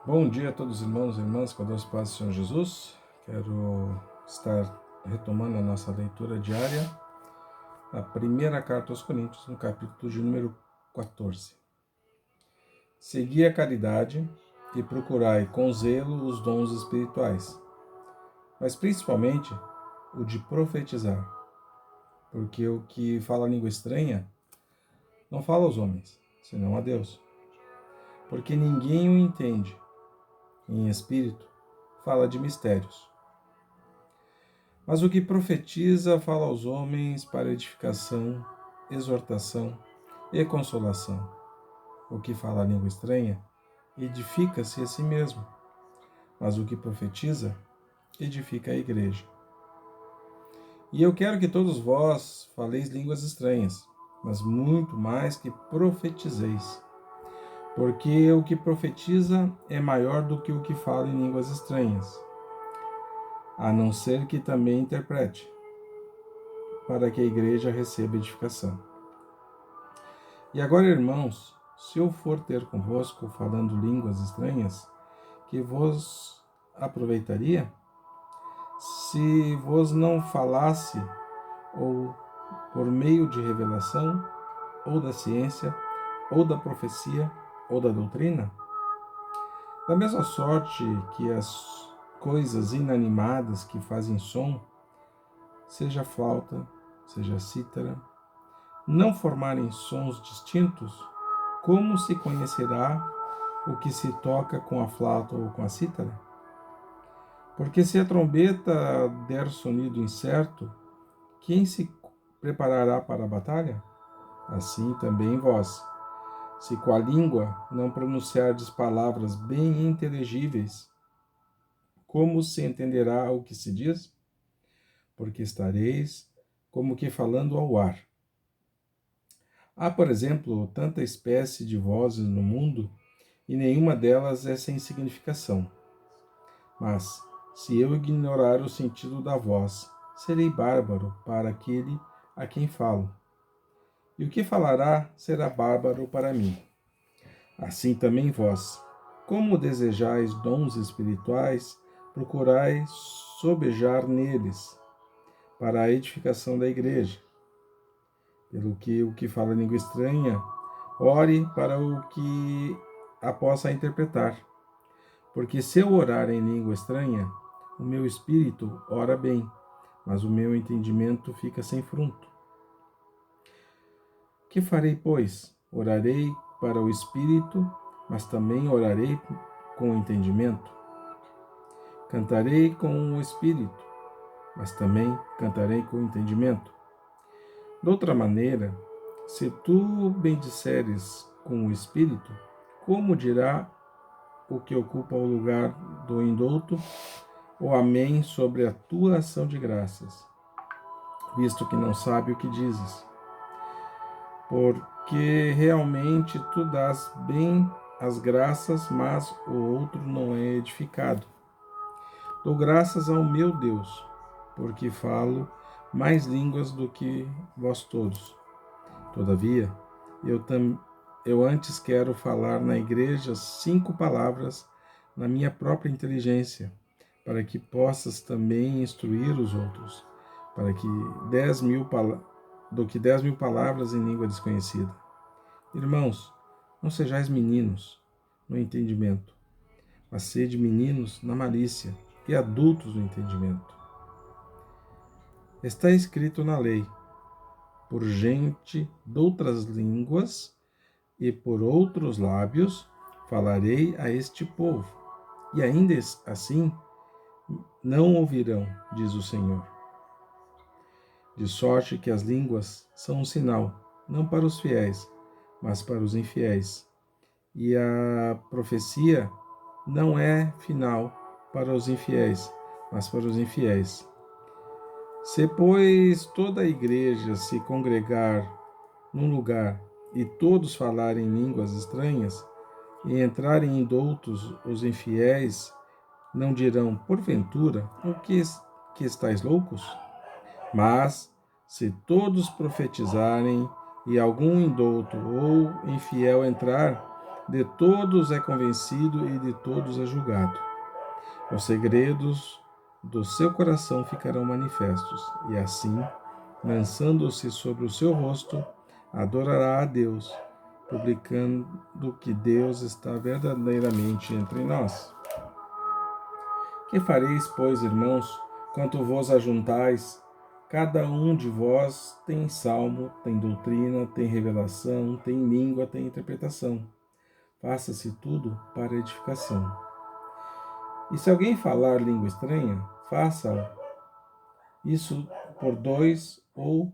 Bom dia a todos os irmãos e irmãs, com a doce paz do Senhor Jesus. Quero estar retomando a nossa leitura diária, a primeira carta aos Coríntios, no capítulo de número 14. Segui a caridade e procurai com zelo os dons espirituais, mas principalmente o de profetizar, porque o que fala língua estranha não fala aos homens, senão a Deus, porque ninguém o entende. Em espírito, fala de mistérios. Mas o que profetiza fala aos homens para edificação, exortação e consolação. O que fala a língua estranha edifica-se a si mesmo, mas o que profetiza edifica a igreja. E eu quero que todos vós faleis línguas estranhas, mas muito mais que profetizeis, porque o que profetiza é maior do que o que fala em línguas estranhas, a não ser que também interprete, para que a igreja receba edificação. E agora, irmãos, se eu for ter convosco falando línguas estranhas, que vos aproveitaria? Se vos não falasse, ou por meio de revelação, ou da ciência, ou da profecia, ou da doutrina? Da mesma sorte que as coisas inanimadas que fazem som, seja flauta, seja cítara, não formarem sons distintos, como se conhecerá o que se toca com a flauta ou com a cítara? Porque se a trombeta der sonido incerto, quem se preparará para a batalha? Assim também vós, se com a língua não pronunciardes palavras bem inteligíveis, como se entenderá o que se diz? Porque estareis como que falando ao ar. Há, por exemplo, tanta espécie de vozes no mundo, e nenhuma delas é sem significação. Mas, se eu ignorar o sentido da voz, serei bárbaro para aquele a quem falo. E o que falará será bárbaro para mim. Assim também vós, como desejais dons espirituais, procurai sobejar neles, para a edificação da igreja. Pelo que o que fala língua estranha, ore para o que a possa interpretar. Porque se eu orar em língua estranha, o meu espírito ora bem, mas o meu entendimento fica sem fruto. Que farei, pois? Orarei para o espírito, mas também orarei com o entendimento. Cantarei com o espírito, mas também cantarei com o entendimento. De outra maneira, se tu bendisseres com o espírito, como dirá o que ocupa o lugar do indulto, o amém sobre a tua ação de graças, visto que não sabe o que dizes? Porque realmente tu dás bem as graças, mas o outro não é edificado. Dou graças ao meu Deus, porque falo mais línguas do que vós todos. Todavia, eu antes quero falar na igreja 5 palavras na minha própria inteligência, para que possas também instruir os outros, para que 10.000 palavras em língua desconhecida. Irmãos, não sejais meninos no entendimento, mas sede meninos na malícia e adultos no entendimento. Está escrito na lei: por gente de outras línguas e por outros lábios falarei a este povo, e ainda assim não ouvirão, diz o Senhor. De sorte que as línguas são um sinal, não para os fiéis, mas para os infiéis. E a profecia não é final para os infiéis, mas para os infiéis. Se, pois, toda a igreja se congregar num lugar e todos falarem línguas estranhas, e entrarem indoutos os infiéis, não dirão, porventura, o que estáis loucos? Mas, se todos profetizarem, e algum indouto ou infiel entrar, de todos é convencido e de todos é julgado. Os segredos do seu coração ficarão manifestos, e assim, lançando-se sobre o seu rosto, adorará a Deus, publicando que Deus está verdadeiramente entre nós. Que fareis, pois, irmãos, quanto vos ajuntais? Cada um de vós tem salmo, tem doutrina, tem revelação, tem língua, tem interpretação. Faça-se tudo para edificação. E se alguém falar língua estranha, faça isso por 2, ou,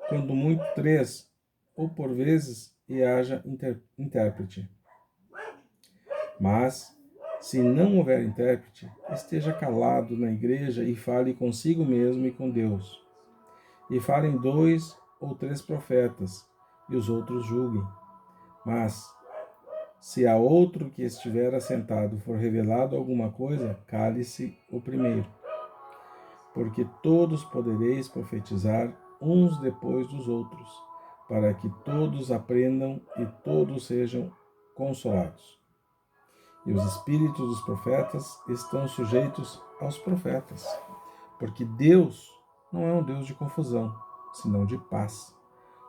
quando muito, 3, ou por vezes, e haja intérprete. Mas, se não houver intérprete, esteja calado na igreja e fale consigo mesmo e com Deus. E falem 2 ou 3 profetas, e os outros julguem. Mas, se a outro que estiver assentado for revelado alguma coisa, cale-se o primeiro. Porque todos podereis profetizar uns depois dos outros, para que todos aprendam e todos sejam consolados. E os espíritos dos profetas estão sujeitos aos profetas, porque Deus não é um Deus de confusão, senão de paz,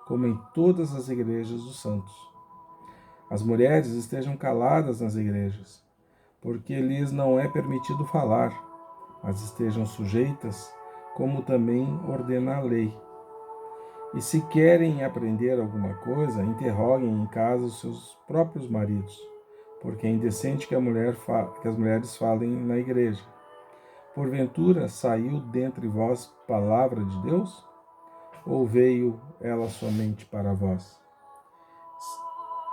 como em todas as igrejas dos santos. As mulheres estejam caladas nas igrejas, porque lhes não é permitido falar, mas estejam sujeitas, como também ordena a lei. E se querem aprender alguma coisa, interroguem em casa os seus próprios maridos, porque é indecente que as mulheres falem na igreja. Porventura saiu dentre vós palavra de Deus? Ou veio ela somente para vós?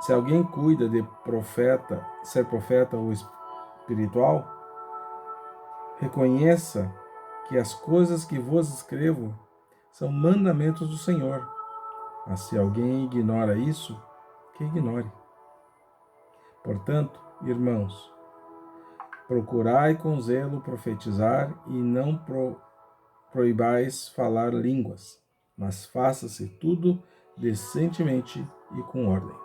Se alguém cuida de ser profeta ou espiritual, reconheça que as coisas que vos escrevo são mandamentos do Senhor. Mas se alguém ignora isso, que ignore. Portanto, irmãos, procurai com zelo profetizar e não proibais falar línguas, mas faça-se tudo decentemente e com ordem.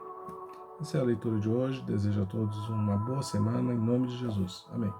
Essa é a leitura de hoje. Desejo a todos uma boa semana, em nome de Jesus. Amém.